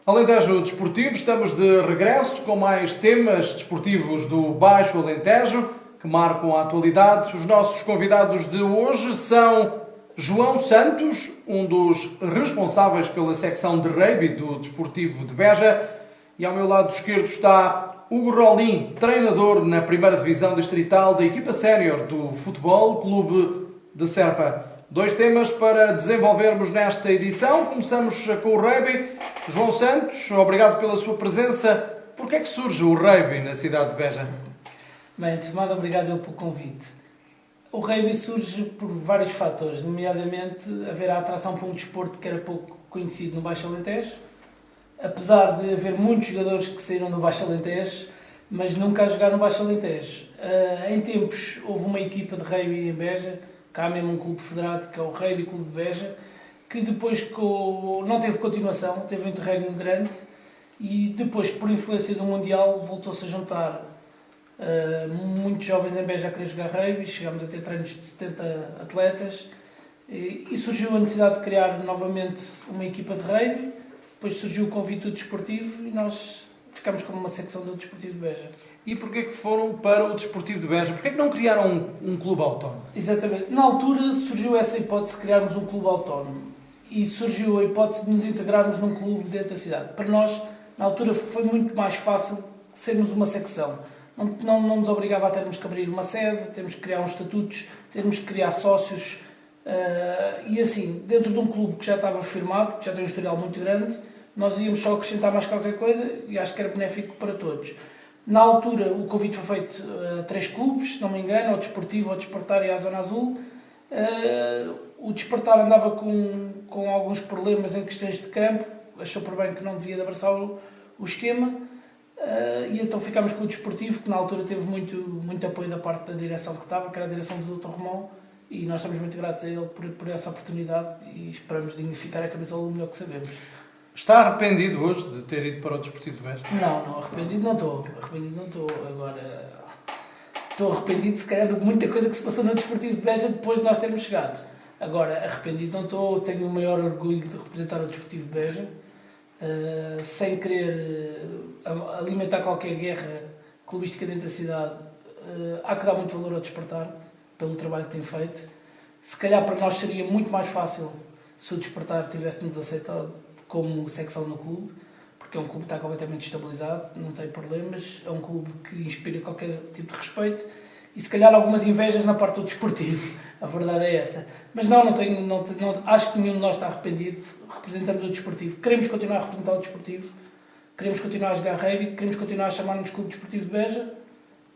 Alentejo Desportivo, estamos de regresso com mais temas desportivos do Baixo Alentejo que marcam a atualidade. Os nossos convidados de hoje são João Santos, um dos responsáveis pela secção de rugby do Desportivo de Beja, e ao meu lado esquerdo está Hugo Rolim, treinador na primeira divisão distrital da equipa sénior do Futebol Clube de Serpa. Dois temas para desenvolvermos nesta edição. Começamos com o rugby. João Santos, obrigado pela sua presença. Por que é que surge o rugby na cidade de Beja? Bem, antes de mais, obrigado eu pelo convite. O rugby surge por vários fatores, nomeadamente haver a atração para um desporto que era pouco conhecido no Baixo Alentejo, apesar de haver muitos jogadores que saíram do Baixo Alentejo, mas nunca a jogar no Baixo Alentejo. Em tempos houve uma equipa de rugby em Beja, cá mesmo um clube federado, que é o Rugby Clube de Beja, que depois não teve continuação, teve um interregno grande, e depois, por influência do Mundial, voltou-se a juntar muitos jovens em Beja a querer jogar rugby, chegámos a ter treinos de 70 atletas, e surgiu a necessidade de criar novamente uma equipa de rugby. Depois surgiu o convite do desportivo e nós ficámos como uma secção do Desportivo de Beja. E porquê que foram para o Desportivo de Beja? Porquê que não criaram um clube autónomo? Exatamente. Na altura surgiu essa hipótese de criarmos um clube autónomo e surgiu a hipótese de nos integrarmos num clube dentro da cidade. Para nós, na altura, foi muito mais fácil sermos uma secção. Não nos obrigava a termos que abrir uma sede, termos que criar uns estatutos, termos que criar sócios. E assim, dentro de um clube que já estava firmado, que já tem um historial muito grande, nós íamos só acrescentar mais qualquer coisa e acho que era benéfico para todos. Na altura, o convite foi feito a 3 clubes, se não me engano, ao Desportivo, ao Despertar e à Zona Azul. O Despertar andava com alguns problemas em questões de campo, achou por bem que não devia de abraçar o esquema, e então ficámos com o Desportivo, que na altura teve muito apoio da parte da direção que estava, que era a direção do Dr. Romão, e nós estamos muito gratos a ele por essa oportunidade e esperamos dignificar a camisola o melhor que sabemos. Está arrependido hoje de ter ido para o Desportivo de Beja? Não, arrependido não estou. Agora, estou arrependido se calhar de muita coisa que se passou no Desportivo de Beja depois de nós termos chegado. Agora, arrependido não estou, tenho o maior orgulho de representar o Desportivo de Beja, sem querer alimentar qualquer guerra clubística dentro da cidade. Há que dar muito valor ao Despertar, pelo trabalho que tem feito. Se calhar para nós seria muito mais fácil se o Despertar tivesse-nos aceitado como secção no clube, porque é um clube que está completamente estabilizado, não tem problemas, é um clube que inspira qualquer tipo de respeito e se calhar algumas invejas na parte do desportivo, a verdade é essa. Mas não acho que nenhum de nós está arrependido, representamos o desportivo, queremos continuar a representar o desportivo, queremos continuar a jogar rugby, queremos continuar a chamar-nos Clube Desportivo de Beja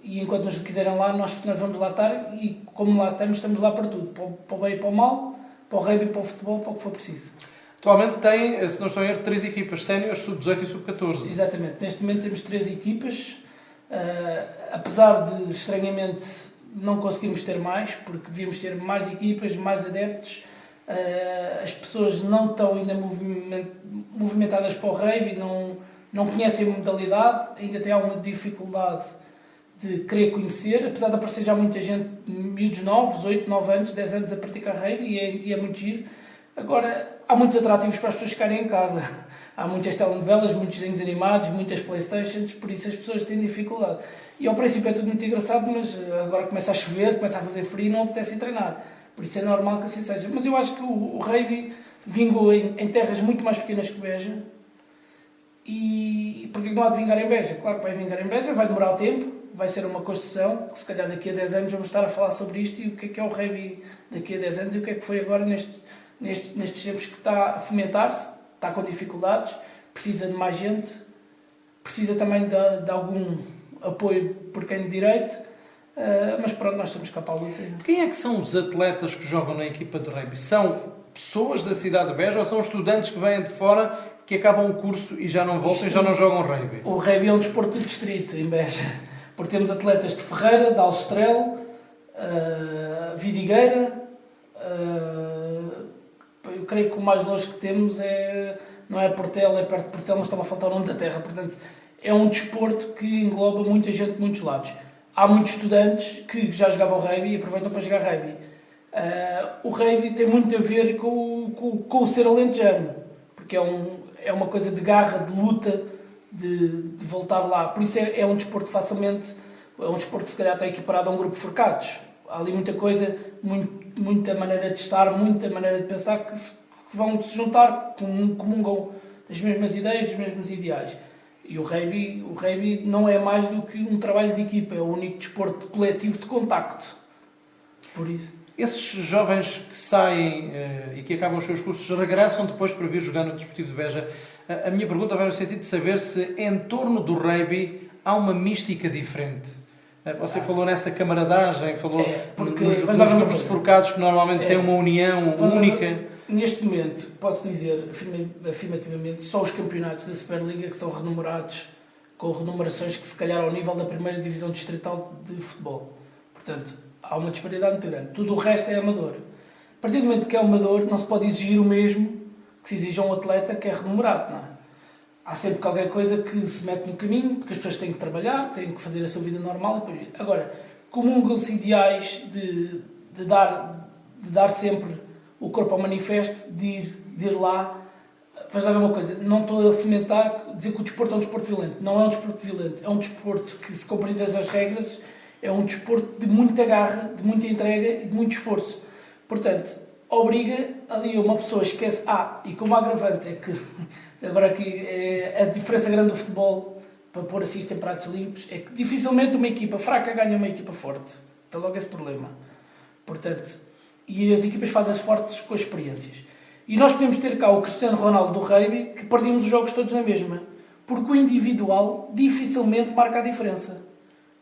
e enquanto nos quiserem lá, nós vamos lá estar e como lá estamos lá para tudo, para o bem e para o mal, para o rugby, para o futebol, para o que for preciso. Atualmente tem, se não estou em erro, 3 equipas séniores, sub-18 e sub-14. Exatamente. Neste momento temos 3 equipas. Apesar de, estranhamente, não conseguirmos ter mais, porque devíamos ter mais equipas, mais adeptos. As pessoas não estão ainda movimentadas para o rugby, não conhecem a modalidade, ainda têm alguma dificuldade de querer conhecer, apesar de aparecer já muita gente, miúdos novos, 8, 9 anos, 10 anos a praticar rugby e é muito giro. Agora, há muitos atrativos para as pessoas ficarem em casa. Há muitas telenovelas, muitos desenhos animados, muitas Playstations, por isso as pessoas têm dificuldade. E ao princípio é tudo muito engraçado, mas agora começa a chover, começa a fazer frio e não apetece treinar. Por isso é normal que assim seja. Mas eu acho que o rugby vingou em terras muito mais pequenas que Beja. E porquê não há de vingar em Beja? Claro que vai vingar em Beja, vai demorar o tempo, vai ser uma construção, que se calhar daqui a 10 anos vamos estar a falar sobre isto e o que é o rugby daqui a 10 anos e o que é que foi agora nestes tempos que está a fomentar-se, está com dificuldades, precisa de mais gente, precisa também de algum apoio por quem de direito, mas pronto, nós estamos cá para a luta. Quem é que são os atletas que jogam na equipa de rugby? São pessoas da cidade de Beja ou são estudantes que vêm de fora, que acabam o curso e já não voltam e já não jogam rugby? O rugby é um desporto do distrito, em Beja, porque temos atletas de Ferreira, de Alstrel, Vidigueira. Eu creio que o mais longe que temos não é Portela, é perto de Portela, mas estava a faltar o nome da terra. Portanto, é um desporto que engloba muita gente de muitos lados. Há muitos estudantes que já jogavam rugby e aproveitam para jogar rugby. O rugby tem muito a ver com o ser alentejano, porque é uma coisa de garra, de luta, de voltar lá. Por isso é um desporto facilmente, é um desporto que se calhar está equiparado a um grupo de forcados. Há ali muita coisa, muita maneira de estar, muita maneira de pensar que vão se juntar, comungam das mesmas ideias, dos mesmos ideais. E o rugby não é mais do que um trabalho de equipa, é o único desporto coletivo de contacto. Por isso. Esses jovens que saem e que acabam os seus cursos regressam depois para vir jogar no Desportivo de Beja. A minha pergunta vai no sentido de saber se em torno do rugby há uma mística diferente. Você falou nessa camaradagem, falou nos grupos de forcados que normalmente têm uma união única. Neste momento, posso dizer afirmativamente, só os campeonatos da Superliga que são renumerados com renumerações que se calhar ao nível da primeira divisão distrital de futebol. Portanto, há uma disparidade muito grande. Tudo o resto é amador. A partir do momento que é amador, não se pode exigir o mesmo que se exige a um atleta que é renumerado, não é? Há sempre qualquer coisa que se mete no caminho, porque as pessoas têm que trabalhar, têm que fazer a sua vida normal. Agora, comungam-se ideais de dar sempre o corpo ao manifesto, de ir lá. Vais dar uma coisa, não estou a fomentar, dizer que o desporto é um desporto violento. Não é um desporto violento, é um desporto que, se compreendes as regras, é um desporto de muita garra, de muita entrega e de muito esforço. Portanto, obriga ali uma pessoa, esquece. E como agravante é que, agora aqui, a diferença grande do futebol, para pôr assim isto em pratos limpos, é que dificilmente uma equipa fraca ganha uma equipa forte. Está logo esse problema. Portanto, e as equipas fazem-se fortes com as experiências. E nós podemos ter cá o Cristiano Ronaldo do rugby, que perdemos os jogos todos na mesma. Porque o individual dificilmente marca a diferença.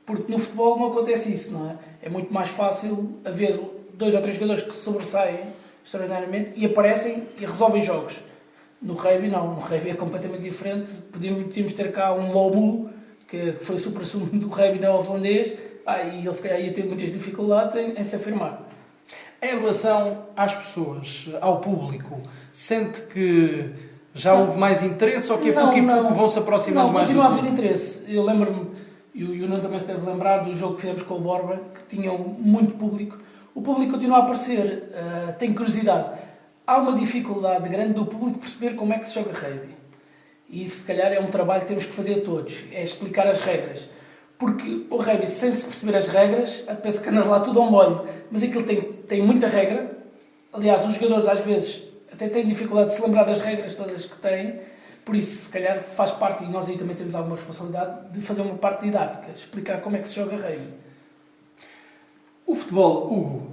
Porque no futebol não acontece isso, não é? É muito mais fácil haver 2 ou 3 jogadores que se sobressaem extraordinariamente e aparecem e resolvem jogos. No rugby não, no rugby é completamente diferente. Podíamos ter cá um Lomu, que foi o supra-sumo do rugby neozelandês, e ele se calhar ia ter muitas dificuldades em se afirmar. Em relação às pessoas, ao público, sente que já houve mais interesse ou que a pouco e pouco vão se aproximando mais do público? Não, continua a haver interesse. Eu lembro-me, e o Nuno também se deve lembrar, do jogo que fizemos com o Borba, que tinham muito público. O público continua a aparecer, tem curiosidade. Há uma dificuldade grande do público perceber como é que se joga rugby. E isso, se calhar, é um trabalho que temos que fazer todos, é explicar as regras. Porque o rugby, sem se perceber as regras, pensa que anda lá tudo ao molho. Mas aquilo tem muita regra. Aliás, os jogadores às vezes até têm dificuldade de se lembrar das regras todas que têm. Por isso, se calhar, faz parte, e nós aí também temos alguma responsabilidade, de fazer uma parte didática, explicar como é que se joga rugby. O futebol, Hugo,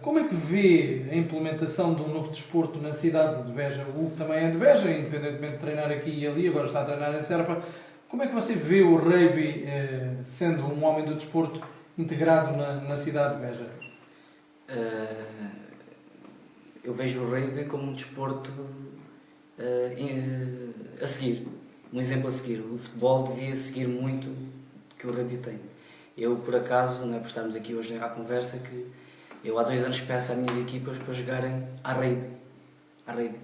como é que vê a implementação de um novo desporto na cidade de Beja? O Hugo também é de Beja, independentemente de treinar aqui e ali, agora está a treinar em Serpa. Como é que você vê o rugby, sendo um homem do desporto, integrado na cidade de Beja? Eu vejo o rugby como um desporto a seguir, um exemplo a seguir. O futebol devia seguir muito o que o rugby tem. Eu, por acaso, não é por estarmos aqui hoje à conversa, que eu há 2 anos peço às minhas equipas para jogarem à rugby.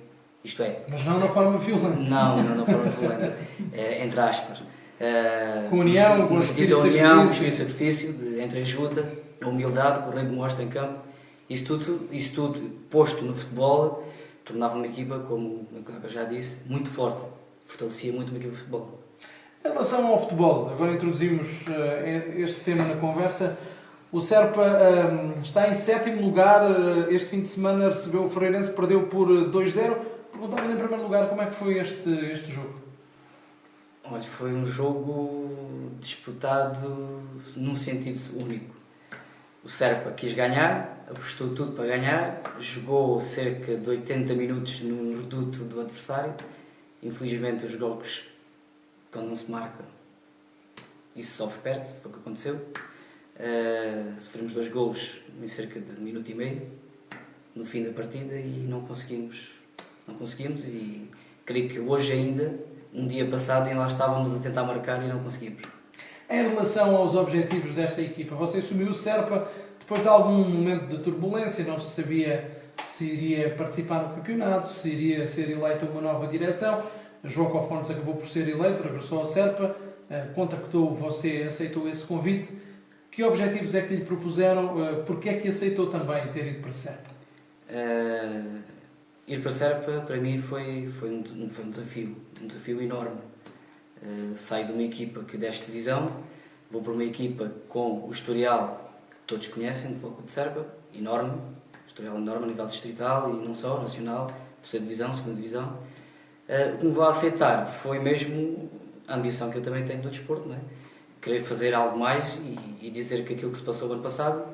Isto é... Mas não na forma violenta. Não na forma violenta. Entre aspas. Com união, no sentido da união, espírito de sacrifício, de entreajuda, a humildade que o rugby mostra em campo. Isso tudo posto no futebol, tornava uma equipa, como eu já disse, muito forte. Fortalecia muito uma equipa de futebol. Em relação ao futebol, agora introduzimos este tema na conversa. O Serpa está em 7º lugar. Este fim de semana recebeu o Freirense, perdeu por 2-0. Perguntava-lhe em primeiro lugar como é que foi este jogo. Olha, foi um jogo disputado num sentido único. O Serpa quis ganhar, apostou tudo para ganhar, jogou cerca de 80 minutos no reduto do adversário. Infelizmente, os golos, quando não se marca, isso sofre perde, foi o que aconteceu. Sofremos 2 golos em cerca de 1 minuto e meio no fim da partida e não conseguimos e creio que hoje ainda, um dia passado, ainda lá estávamos a tentar marcar e não conseguimos. Em relação aos objetivos desta equipa, você assumiu o Serpa depois de algum momento de turbulência, não se sabia se iria participar no campeonato, se iria ser eleito uma nova direção. João Cofontes acabou por ser eleito, regressou ao Serpa, contactou você, aceitou esse convite. Que objetivos é que lhe propuseram? Porquê é que aceitou também ter ido para Serpa? Ir para a Serpa, para mim, foi um desafio enorme. Saio de uma equipa que deste divisão, vou para uma equipa com o historial que todos conhecem, do Futebol Clube de Serpa, enorme, historial enorme a nível distrital e não só, nacional, terceira divisão, segunda divisão. O que me vou a aceitar foi mesmo a ambição que eu também tenho do desporto, não é? Querer fazer algo mais e dizer que aquilo que se passou no ano passado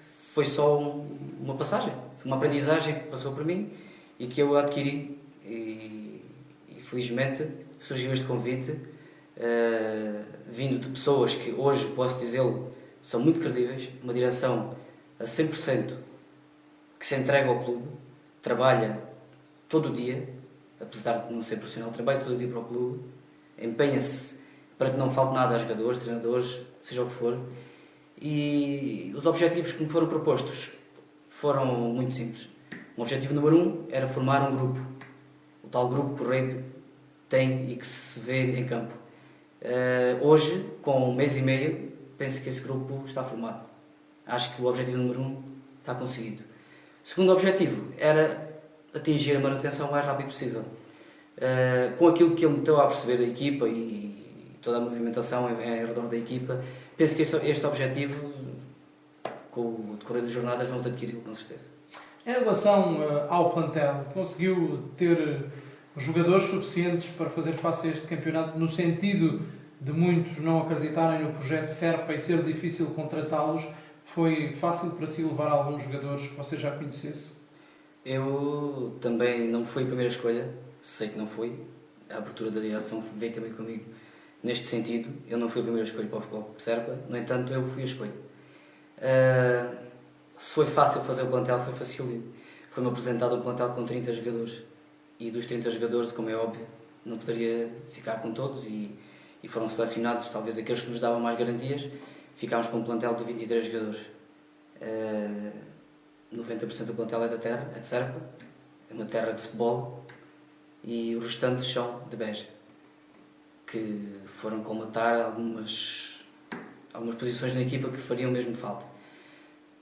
foi só uma passagem, foi uma aprendizagem que passou por mim e que eu adquiri e felizmente surgiu este convite vindo de pessoas que hoje, posso dizê-lo, são muito credíveis, uma direção a 100% que se entrega ao clube, trabalha todo o dia, apesar de não ser profissional, trabalha todo o dia para o clube, empenha-se para que não falte nada a jogadores, treinadores, seja o que for. E os objetivos que me foram propostos foram muito simples. O objetivo número 1 era formar um grupo, o tal grupo que o Rei tem e que se vê em campo. Hoje, com um mês e meio, penso que esse grupo está formado. Acho que o objetivo número 1 está conseguido. O segundo objetivo era atingir a manutenção o mais rápido possível. Com aquilo que ele me estou a perceber da equipa e toda a movimentação em redor da equipa, penso que este objetivo, com o decorrer das jornadas, vamos adquiri-lo com certeza. Em relação ao plantel, conseguiu ter jogadores suficientes para fazer face a este campeonato, no sentido de muitos não acreditarem no projeto Serpa e ser difícil contratá-los? Foi fácil para si levar alguns jogadores que você já conhecesse? Eu também não fui a primeira escolha, sei que não fui. A abertura da direção veio também comigo neste sentido. Eu não fui a primeira escolha para o Futebol Clube de Serpa, no entanto, eu fui a escolha. Se foi fácil fazer o plantel, foi facílimo. Foi-me apresentado um plantel com 30 jogadores. E dos 30 jogadores, como é óbvio, não poderia ficar com todos e foram selecionados talvez aqueles que nos davam mais garantias. Ficámos com um plantel de 23 jogadores. 90% do plantel é da terra, é de Serpa, é uma terra de futebol, e os restantes são de Beja, que foram colmatar algumas posições na equipa que fariam mesmo falta.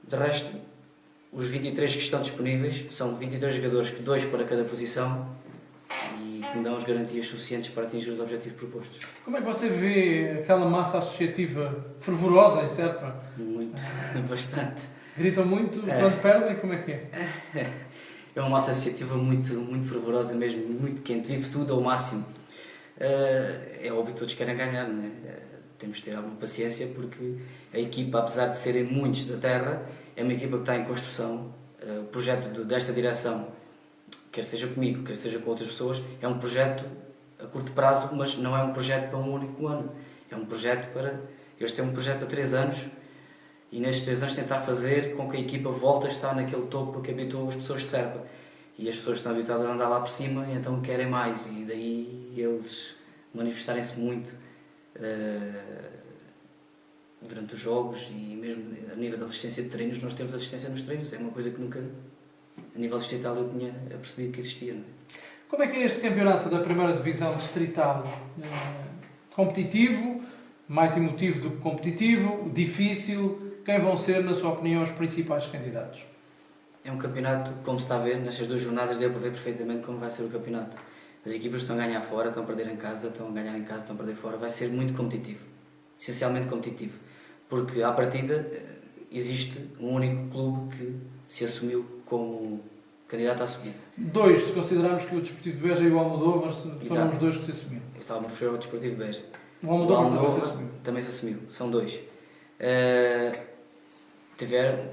De resto, os 23 que estão disponíveis são 23 jogadores, que 2 para cada posição, e que me dão as garantias suficientes para atingir os objetivos propostos. Como é que você vê aquela massa associativa fervorosa em Serpa? Muito, bastante. Gritam muito quando perdem? Como é que é? É uma massa associativa muito, muito fervorosa mesmo, muito quente, vive tudo ao máximo. É óbvio que todos querem ganhar, não é? Temos de ter alguma paciência, porque a equipa, apesar de serem muitos da terra, é uma equipa que está em construção. O projeto desta direção, quer seja comigo, quer seja com outras pessoas, é um projeto a curto prazo, mas não é um projeto para um único ano. É um projeto para... Eles têm um projeto para 3 anos, e nestes 3 anos tentar fazer com que a equipa volte a estar naquele topo que habituou as pessoas de Serpa. E as pessoas estão habituadas a andar lá por cima, e então querem mais, e daí eles manifestarem-se muito durante os jogos, e mesmo a nível da assistência de treinos. Nós temos assistência nos treinos, é uma coisa que nunca, a nível distrital, eu tinha percebido que existia. Não é? Como é que é este campeonato da primeira divisão distrital? Competitivo, mais emotivo do que competitivo, difícil? Quem vão ser, na sua opinião, os principais candidatos? É um campeonato, como se está a ver, nestas 2 jornadas deu para ver perfeitamente como vai ser o campeonato. As equipas estão a ganhar fora, estão a perder em casa, estão a ganhar em casa, estão a perder fora. Vai ser muito competitivo, essencialmente competitivo, porque à partida existe um único clube que se assumiu como candidato a subir. 2, se considerarmos que o Desportivo de Beja e o Almodóvar foram os 2 que se assumiram. Estava a referir ao Desportivo de Beja. O Almodóvar também se assumiu. São 2.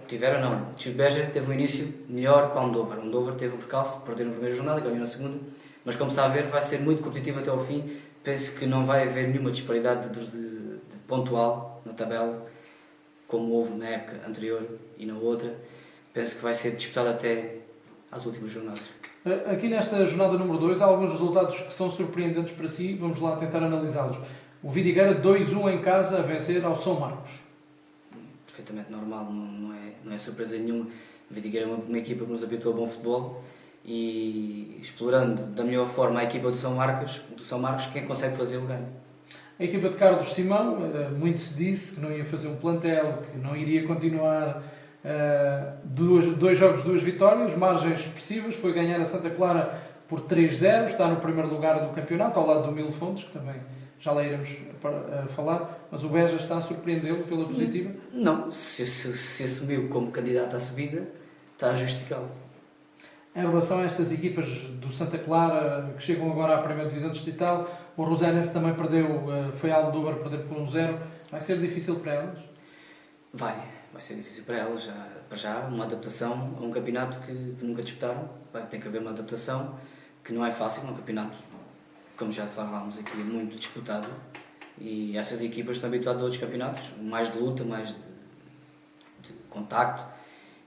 Tiveram não. O Desportivo de Beja teve um início melhor que o Almodóvar. O Almodóvar teve um percalço, perdeu na primeira jornada e ganhou na segunda. Mas como está a ver, vai ser muito competitivo até ao fim. Penso que não vai haver nenhuma disparidade de pontual na tabela, como houve na época anterior e na outra. Penso que vai ser disputado até às últimas jornadas. Aqui nesta jornada número 2 há alguns resultados que são surpreendentes para si. Vamos lá tentar analisá-los. O Vidigueira 2-1 em casa a vencer ao São Marcos. Perfeitamente normal, não é surpresa nenhuma. O Vidigueira é uma equipa que nos habituou a bom futebol, e explorando da melhor forma a equipa do São Marcos, quem consegue fazê-lo ganha. A equipa de Carlos Simão, muito se disse que não ia fazer um plantel, que não iria continuar Dois jogos, 2 vitórias, margens expressivas. Foi ganhar a Santa Clara por 3-0, está no primeiro lugar do campeonato, ao lado do Mil Fontes, que também já lá iremos falar, mas o Beja está a surpreendê-lo pela positiva? Não, se assumiu como candidato à subida, está a justificá-lo. Em relação a estas equipas do Santa Clara, que chegam agora à primeira divisão distrital, o Rosenense também perdeu, foi a Almodóvar perder por 1-0, vai ser difícil para elas? Vai ser difícil para elas, para já, uma adaptação a um campeonato que nunca disputaram, tem que haver uma adaptação, que não é fácil, um campeonato, como já falámos aqui, muito disputado, e essas equipas estão habituadas a outros campeonatos, mais de luta, mais de contacto,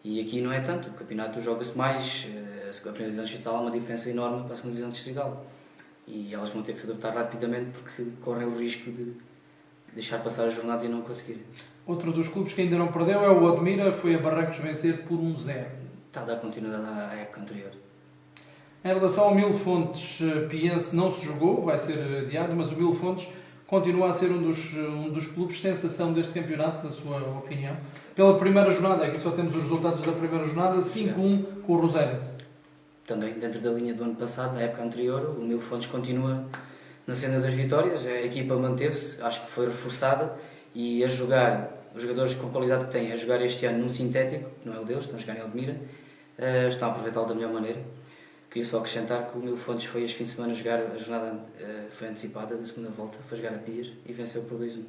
e aqui não é tanto, o campeonato joga-se mais, a primeira divisão distrital há uma diferença enorme para a segunda divisão distrital, e elas vão ter que se adaptar rapidamente porque correm o risco de deixar passar as jornadas e não conseguir. Outro dos clubes que ainda não perdeu é o Odmira, foi a Barrancos vencer por 1-0. Está a dar continuidade à época anterior. Em relação ao Mil Fontes, Piense não se jogou, vai ser adiado, mas o Mil Fontes continua a ser um dos clubes sensação deste campeonato, na sua opinião. Pela primeira jornada, aqui só temos os resultados da primeira jornada, 5-1 com o Rosenense. Também dentro da linha do ano passado, na época anterior, o Mil Fontes continua na senda das vitórias, a equipa manteve-se, acho que foi reforçada, e a jogar, os jogadores com qualidade que têm, a jogar este ano num sintético, que não é o deles, estão a jogar em Odmira, estão a aproveitá-lo da melhor maneira. Queria só acrescentar que o Mil Fontes foi este fim de semana jogar, a jornada foi antecipada da segunda volta, foi jogar a Pias e venceu por 2-1.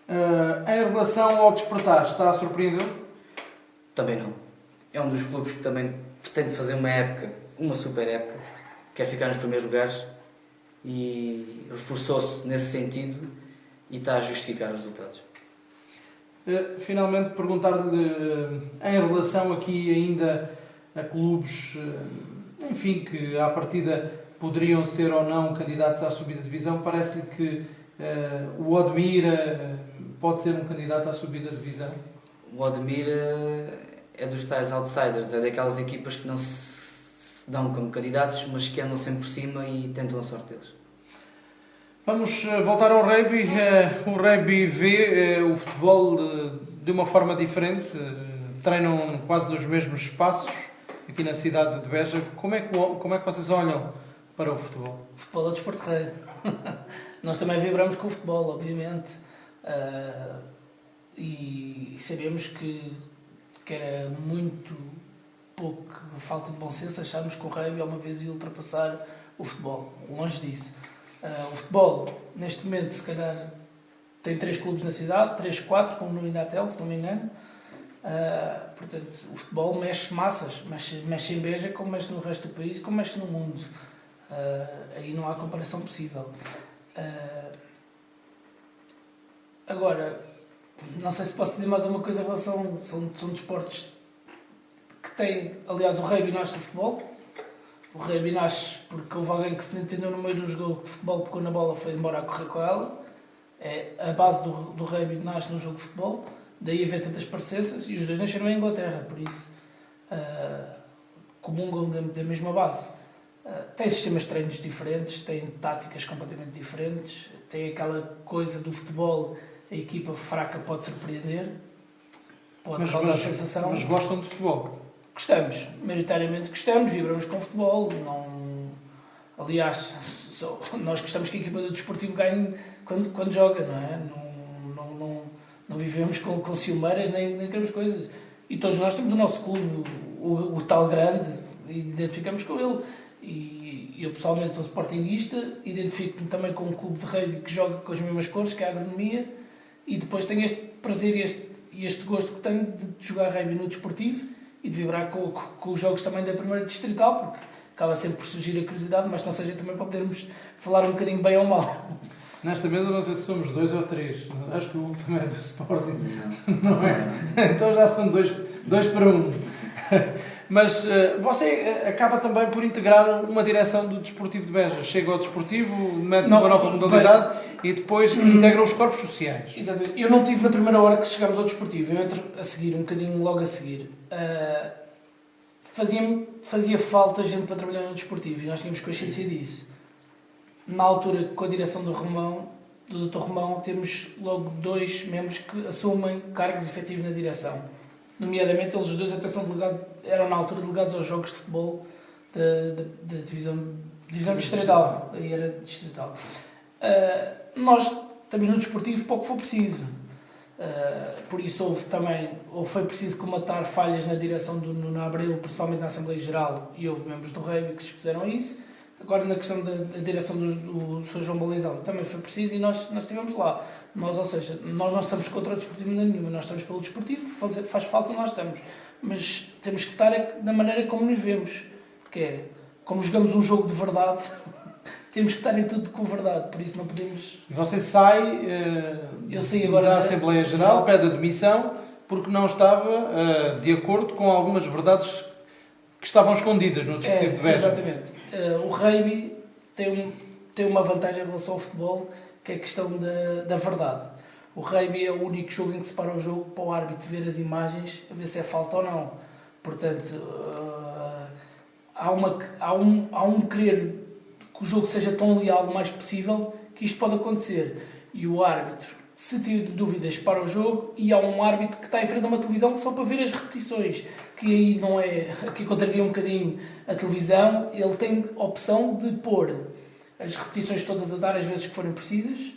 Em relação ao Despertar, está a surpreender? Também não. É um dos clubes que também pretende fazer uma super época, quer ficar nos primeiros lugares e reforçou-se nesse sentido e está a justificar os resultados. Finalmente, perguntar-lhe em relação aqui ainda a clubes, enfim, que à partida poderiam ser ou não candidatos à subida de divisão, parece-lhe que o Odmira pode ser um candidato à subida de divisão? O Odmira é dos tais outsiders, é daquelas equipas que não se dão como candidatos, mas que andam sempre por cima e tentam a sorte deles. Vamos voltar ao rugby. O rugby vê o futebol de uma forma diferente, treinam quase nos mesmos espaços aqui na cidade de Beja. Como é que vocês olham para o futebol? O futebol é desporto rei. Nós também vibramos com o futebol, obviamente, e sabemos que era muito pouco falta de bom senso acharmos que o rugby uma vez ia ultrapassar o futebol. Longe disso. O futebol, neste momento, se calhar tem 3 clubes na cidade, 3, 4, como no Inatel, se não me engano. Portanto, o futebol mexe massas, mexe em Beja como mexe no resto do país, como mexe no mundo. Aí não há comparação possível. Agora, não sei se posso dizer mais alguma coisa em relação... São desportos que têm... Aliás, o rugby nasce do futebol. O rugby nasce porque houve alguém que se entendeu no meio de um jogo de futebol, pegou na bola, foi embora a correr com ela. A base do rugby nasce num jogo de futebol. Daí haver tantas parecenças. E os dois nasceram em Inglaterra, por isso comungam da mesma base. Tem sistemas de treinos diferentes, tem táticas completamente diferentes, tem aquela coisa do futebol, a equipa fraca pode surpreender, pode causar sensação. Mas gostam de futebol? Gostamos, maioritariamente gostamos, vibramos com o futebol. Aliás, nós gostamos que a equipa do desportivo ganhe quando joga, não é? Não vivemos com ciumeiras nem aquelas coisas. E todos nós temos o nosso clube, o tal grande, e identificamos com ele. E eu pessoalmente sou sportinguista, identifico-me também com um clube de rugby que joga com as mesmas cores, que é a agronomia, e depois tenho este prazer e este gosto que tenho de jogar rugby no desportivo e de vibrar com os jogos também da primeira distrital, porque acaba sempre por surgir a curiosidade, mas não seja também para podermos falar um bocadinho bem ou mal. Nesta mesa não sei se somos 2 ou 3, acho que o Hugo também é do Sporting, não é? Então já são 2 para 1. Mas você acaba também por integrar uma direção do Desportivo de Beja. Chega ao Desportivo, mete uma nova modalidade e depois integra os corpos sociais. Exatamente. Eu não tive na primeira hora que chegámos ao Desportivo. Eu entro a seguir, um bocadinho logo a seguir. Fazia falta gente para trabalhar no Desportivo e nós tínhamos consciência disso. Na altura, com a direção do Dr. Romão, temos logo 2 membros que assumem cargos efetivos na direção. Nomeadamente, eles os dois até eram na altura delegados aos jogos de futebol da divisão distrital. Aí era distrital. Nós estamos no desportivo para o que for preciso. Por isso foi preciso comatar falhas na direção do Nuno Abreu, principalmente na Assembleia Geral, e houve membros do Rugby que se expuseram a isso. Agora, na questão da direção do Sr. João Balizão, também foi preciso e nós estivemos lá. Nós não estamos contra o desportivo nenhuma, nós estamos pelo desportivo, faz falta, nós estamos. Mas temos que estar da maneira como nos vemos, que é, como jogamos um jogo de verdade, temos que estar em tudo com verdade, por isso não podemos... E você sai Eu saí agora da Assembleia Geral, pede admissão, porque não estava de acordo com algumas verdades que estavam escondidas no desportivo de Beja. Exatamente. O rugby tem uma vantagem em relação ao futebol, que é a questão da verdade. O rugby é o único jogo em que se para o jogo para o árbitro ver as imagens, a ver se é falta ou não. Portanto, há um querer que o jogo seja tão leal o mais possível que isto pode acontecer. E o árbitro, se tiver dúvidas, para o jogo, e há um árbitro que está em frente a uma televisão só para ver as repetições, que aí não é, aqui contraria um bocadinho a televisão. Ele tem a opção de pôr as repetições todas a dar as vezes que forem precisas,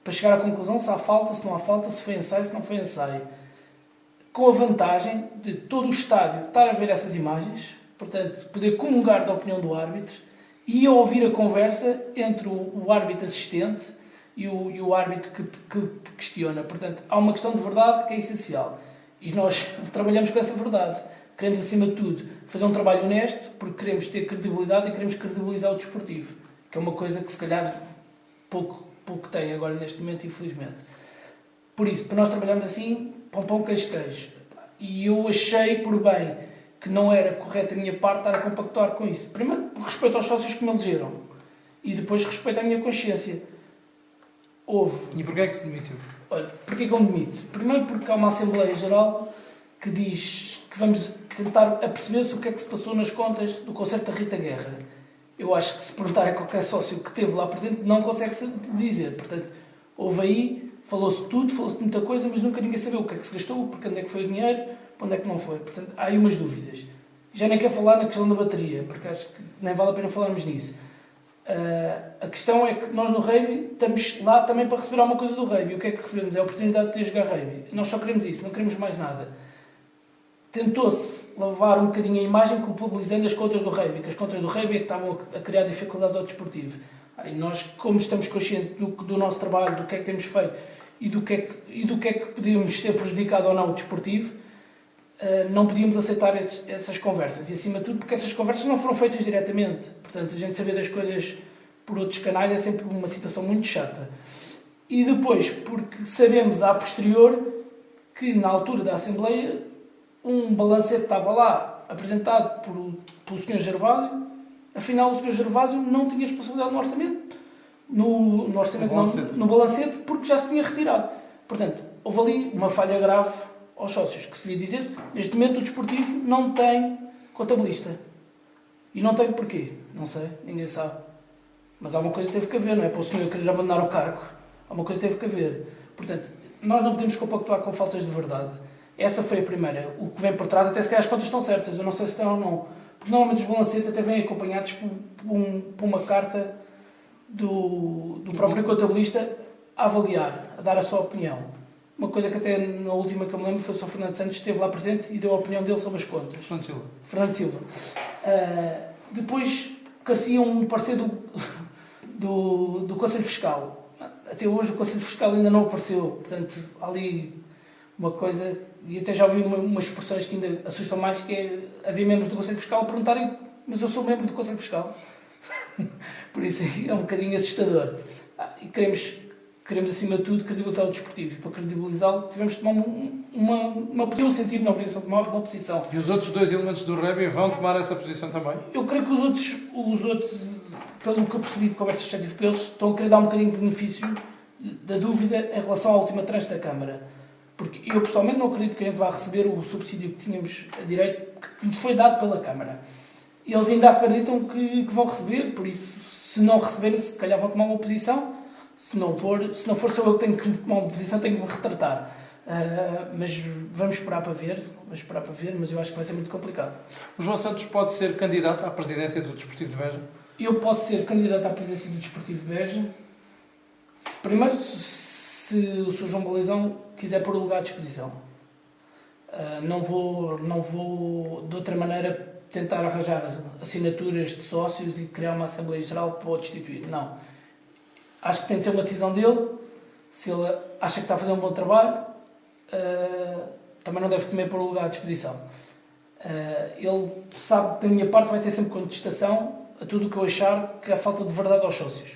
para chegar à conclusão se há falta, se não há falta, se foi ensaio, se não foi ensaio. Com a vantagem de todo o estádio estar a ver essas imagens, portanto, poder comungar da opinião do árbitro e ouvir a conversa entre o árbitro assistente e o árbitro que questiona. Portanto, há uma questão de verdade que é essencial. E nós trabalhamos com essa verdade. Queremos, acima de tudo, fazer um trabalho honesto, porque queremos ter credibilidade e queremos credibilizar o desportivo, que é uma coisa que, se calhar, pouco tem agora neste momento, infelizmente. Por isso, para nós trabalharmos assim, pão, queijo. E eu achei por bem que não era correto a minha parte estar a compactuar com isso. Primeiro, por respeito aos sócios que me elegeram. E depois, respeito à minha consciência. E porquê é que se demitiu? Olha, porquê que eu me demito? Primeiro porque há uma Assembleia Geral que diz que vamos tentar aperceber-se o que é que se passou nas contas do concerto da Rita Guerra. Eu acho que se perguntar a qualquer sócio que esteve lá presente, não consegue dizer. Portanto, houve aí, falou-se tudo, falou-se muita coisa, mas nunca ninguém sabia o que é que se gastou, porque onde é que foi o dinheiro, para onde é que não foi. Portanto, há aí umas dúvidas. Já nem quero falar na questão da bateria, porque acho que nem vale a pena falarmos nisso. A questão é que nós no rugby estamos lá também para receber alguma coisa do rugby. O que é que recebemos? É a oportunidade de poder jogar rugby. Nós só queremos isso, não queremos mais nada. Tentou-se lavar um bocadinho a imagem culpabilizando as contas do rugby, que as contas do rugby é que estavam a criar dificuldades ao desportivo. E nós, como estamos conscientes do nosso trabalho, do que é que temos feito e do que é que podíamos ter prejudicado ou não o desportivo, não podíamos aceitar essas conversas. E acima de tudo, porque essas conversas não foram feitas diretamente. Portanto, a gente saber das coisas por outros canais é sempre uma situação muito chata. E depois, porque sabemos a posterior que na altura da Assembleia um balancete estava lá apresentado pelo Sr. Gervásio, afinal o Sr. Gervásio não tinha responsabilidade no orçamento, no balancete, porque já se tinha retirado. Portanto, houve ali uma falha grave aos sócios, que se lhe dizer, neste momento o desportivo não tem contabilista. E não tem porquê, não sei, ninguém sabe. Mas alguma coisa teve que haver, não é para o senhor querer abandonar o cargo. Alguma coisa teve que haver. Portanto, nós não podemos compactuar com faltas de verdade. Essa foi a primeira. O que vem por trás, até se calhar as contas estão certas, eu não sei se estão ou não. Porque normalmente os balancetes até vêm acompanhados por uma carta do próprio contabilista a avaliar, a dar a sua opinião. Uma coisa que até na última que eu me lembro foi o Sr. Fernando Santos, que esteve lá presente e deu a opinião dele sobre as contas. Fernando Silva. Depois carecia um parecer do Conselho Fiscal. Até hoje o Conselho Fiscal ainda não apareceu. Portanto, ali uma coisa, e até já ouvi umas expressões que ainda assustam mais, que é haver membros do Conselho Fiscal perguntarem: mas eu sou membro do Conselho Fiscal. Por isso é um bocadinho assustador. E queremos acima de tudo credibilizar o desportivo. E para credibilizá-lo tivemos de tomar uma posição, sentir na obrigação de tomar uma posição. E os outros dois elementos do rugby vão tomar essa posição também? Eu creio que os outros, pelo que eu percebi de conversas que já tive com eles, estão a querer dar um bocadinho de benefício da dúvida em relação à última tranche da Câmara. Porque eu pessoalmente não acredito que a gente vá receber o subsídio que tínhamos a direito, que nos foi dado pela Câmara. Eles ainda acreditam que vão receber, por isso, se não receberem, se calhar vão tomar uma posição. Se não for só eu que tenho que tomar uma posição, tenho que me retratar. Mas vamos esperar para ver, mas eu acho que vai ser muito complicado. O João Santos pode ser candidato à presidência do Desportivo de Beja? Eu posso ser candidato à presidência do Desportivo de Beja, primeiro se o Sr. João Balizão quiser pôr o lugar à disposição. Não vou de outra maneira tentar arranjar assinaturas de sócios e criar uma Assembleia Geral para o destituir. Não. Acho que tem de ser uma decisão dele. Se ele acha que está a fazer um bom trabalho, também não deve temer pôr o lugar à disposição. Ele sabe que da minha parte vai ter sempre contestação a tudo o que eu achar que é falta de verdade aos sócios.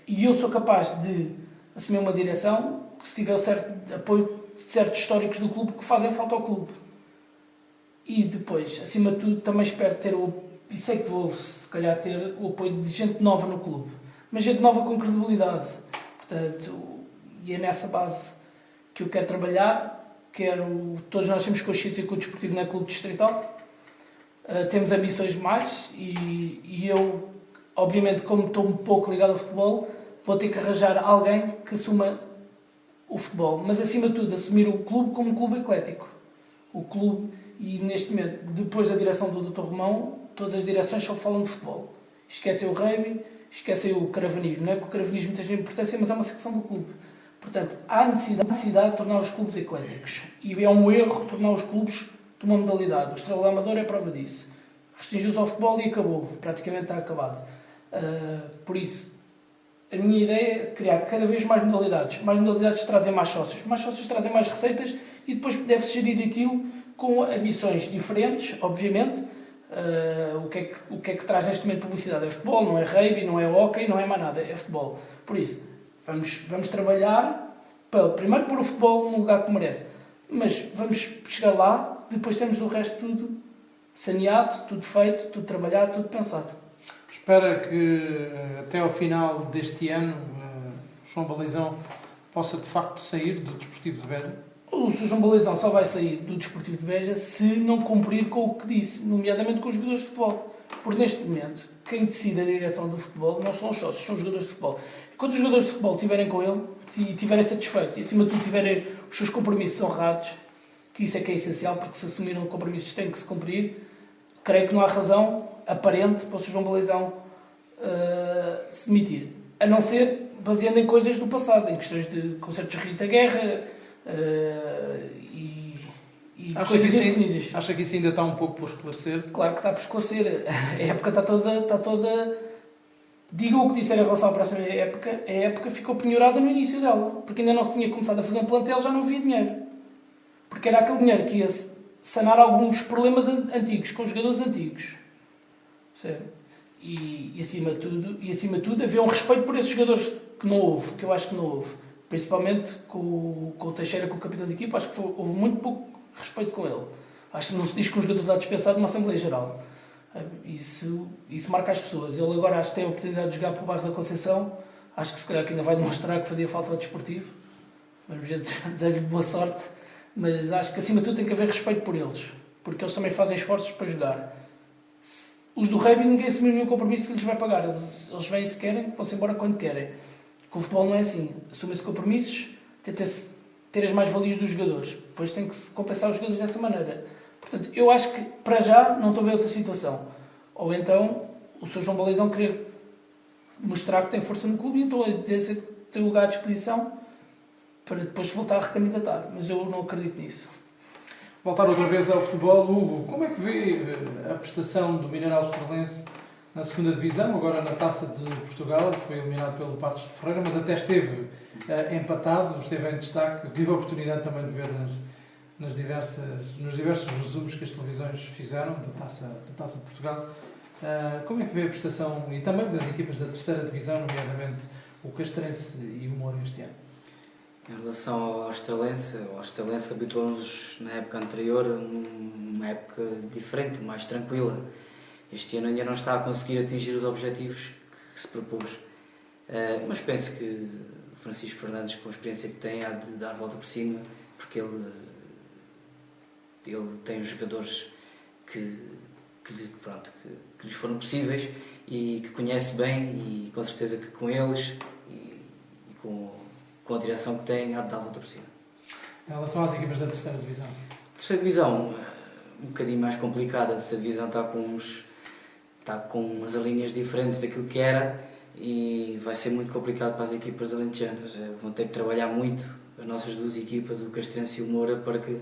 E eu sou capaz de assumir uma direção que, se tiver o certo apoio de certos históricos do clube que fazem falta ao clube. E depois, acima de tudo, também espero ter e sei que vou, se calhar, ter o apoio de gente nova no clube. Mas gente nova com credibilidade. Portanto, e é nessa base que eu quero trabalhar. Todos nós temos consciência que o Desportivo não é clube distrital. Temos ambições mais e eu, obviamente, como estou um pouco ligado ao futebol, vou ter que arranjar alguém que assuma o futebol, mas acima de tudo assumir o clube como um clube eclético. O clube, e neste momento, depois da direção do Dr. Romão, todas as direções só falam de futebol. Esquecem o rugby, esquecem o caravanismo. Não é que o caravanismo tenha importância, mas é uma secção do clube. Portanto, há necessidade de tornar os clubes ecléticos. E é um erro tornar os clubes de uma modalidade. O Estrela da Amadora é prova disso. Restringiu-se ao futebol e acabou. Praticamente está acabado. Por isso, a minha ideia é criar cada vez mais modalidades. Mais modalidades trazem mais sócios. Mais sócios trazem mais receitas e depois deve-se gerir aquilo com ambições diferentes, obviamente. O que é que traz neste momento publicidade? É futebol, não é rugby, não é hóquei, não é mais nada. É futebol. Por isso, vamos trabalhar para primeiro pôr o futebol no lugar que merece. Mas vamos chegar lá, depois temos o resto tudo saneado, tudo feito, tudo trabalhado, tudo pensado. Espera que até ao final deste ano João Balizão possa de facto sair do Desportivo de Beja? O Sr. João Balizão só vai sair do Desportivo de Beja se não cumprir com o que disse, nomeadamente com os jogadores de futebol. Porque neste momento, quem decide a direção do futebol não são os sócios, são os jogadores de futebol. Quando os jogadores de futebol estiverem com ele e estiverem satisfeitos e acima de tudo tiverem os seus compromissos honrados, que isso é que é essencial, porque se assumiram compromissos têm que se cumprir, creio que não há razão aparente para o Sr. João Balizão se demitir. A não ser baseando em coisas do passado, em questões de concertos de Rita Guerra e coisas indefinidas. Acha que isso ainda está um pouco por esclarecer? Claro que está por esclarecer. A época está toda... Diga o que disser em relação à próxima época, a época ficou penhorada no início dela, porque ainda não se tinha começado a fazer um plantel, já não havia dinheiro. Porque era aquele dinheiro que ia sanar alguns problemas antigos, com jogadores antigos. Certo? E acima de tudo, havia um respeito por esses jogadores que não houve, que eu acho que não houve. Principalmente com o Teixeira, com o capitão de equipa, acho que houve muito pouco respeito com ele. Acho que não se diz que um jogador está dispensado numa Assembleia Geral. Isso marca as pessoas. Ele agora acho que tem a oportunidade de jogar para o Bairro da Conceição. Acho que se calhar que ainda vai demonstrar que fazia falta ao desportivo. Vamos dizer-lhe boa sorte. Mas acho que acima de tudo tem que haver respeito por eles. Porque eles também fazem esforços para jogar. Os do rugby ninguém assumiu nenhum compromisso que lhes vai pagar. Eles vêm se querem, vão-se embora quando querem. Com o futebol não é assim. Assumem-se compromissos, tenta-se ter as mais-valias dos jogadores. Depois tem que se compensar os jogadores dessa maneira. Portanto, eu acho que, para já, não estou a ver outra situação. Ou então, o Sr. João Balizão querer mostrar que tem força no clube e então a dizer que tem lugar à disposição para depois voltar a recandidatar. Mas eu não acredito nisso. Voltar outra vez ao futebol, Hugo, como é que vê a prestação do Mineirão Estrelense na 2ª Divisão, agora na Taça de Portugal, foi eliminado pelo Passos de Ferreira, mas até esteve empatado, esteve em destaque. Eu tive a oportunidade também de ver nos diversos resumos que as televisões fizeram da Taça de Portugal. Como é que vê a prestação e também das equipas da 3ª Divisão, nomeadamente o Castrense e o Moura este ano? Em relação ao Estrelense habituou-nos na época anterior a uma época diferente, mais tranquila. Este ano ainda não está a conseguir atingir os objetivos que se propôs. Mas penso que o Francisco Fernandes, com a experiência que tem, há de dar a volta por cima, porque ele tem os jogadores que lhes foram possíveis e que conhece bem, e com certeza que com eles e com com a direção que tem, há de dar a volta por cima. Em relação às equipas da terceira divisão? Terceira divisão, um bocadinho mais complicada. A terceira divisão está com umas linhas diferentes daquilo que era e vai ser muito complicado para as equipas alentejanas. Vão ter que trabalhar muito as nossas duas equipas, o Castrense e o Moura, para que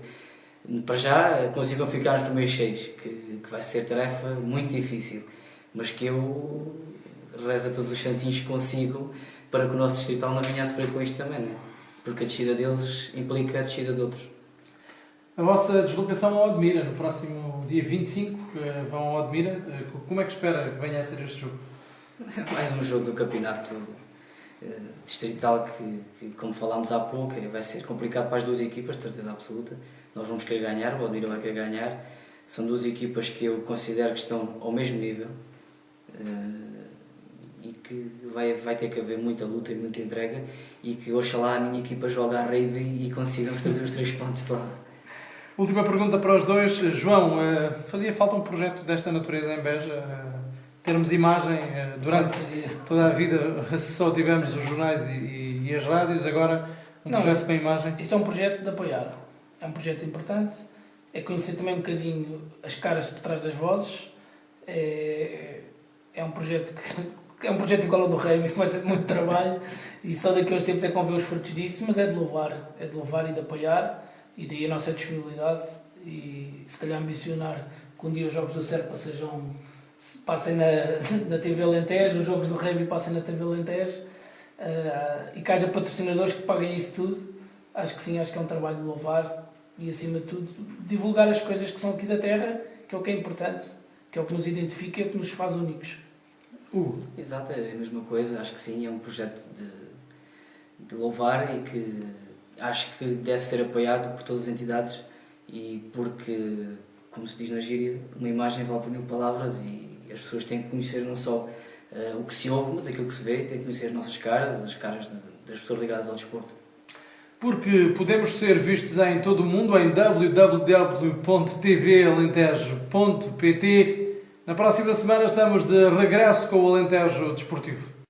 para já consigam ficar nos primeiros 6, que vai ser tarefa muito difícil, mas que eu rezo a todos os santinhos que consigo para que o nosso distrital não venha a sofrer com isto também, né? Porque a descida deles implica a descida de outros. A vossa deslocação ao Odmira, no próximo dia 25, vão ao Odmira. Como é que espera que venha a ser este jogo? Mais um jogo do campeonato distrital que, como falámos há pouco, vai ser complicado para as duas equipas, de certeza absoluta. Nós vamos querer ganhar, o Odmira vai querer ganhar. São duas equipas que eu considero que estão ao mesmo nível e que vai ter que haver muita luta e muita entrega e que oxalá a minha equipa jogue à rugby e consigamos trazer os 3 pontos de lá. Última pergunta para os dois. João, fazia falta um projeto desta natureza em Beja? Termos imagem durante toda a vida, só tivemos os jornais e as rádios, agora projeto com imagem? Isto é um projeto de apoiar. É um projeto importante. É conhecer também um bocadinho as caras por trás das vozes. É um projeto que é um projeto igual ao do Rei, que vai ser muito trabalho e só daqui a uns tempos é que vão ver os frutos disso, mas é de louvar e de apoiar, e daí a nossa disponibilidade e se calhar ambicionar que um dia os jogos do Serpa passem na TV Alentejo, os jogos do Rei passem na TV Alentejo, e que haja patrocinadores que paguem isso tudo. Acho que sim, acho que é um trabalho de louvar e acima de tudo divulgar as coisas que são aqui da terra, que é o que é importante, que é o que nos identifica e é o que nos faz únicos. Exato, é a mesma coisa, acho que sim, é um projeto de louvar e que acho que deve ser apoiado por todas as entidades e porque, como se diz na gíria, uma imagem vale por 1000 palavras e as pessoas têm que conhecer não só o que se ouve, mas aquilo que se vê, têm que conhecer as nossas caras, as caras das pessoas ligadas ao desporto. Porque podemos ser vistos em todo o mundo em www.tvalentejo.pt. Na próxima semana estamos de regresso com o Alentejo Desportivo.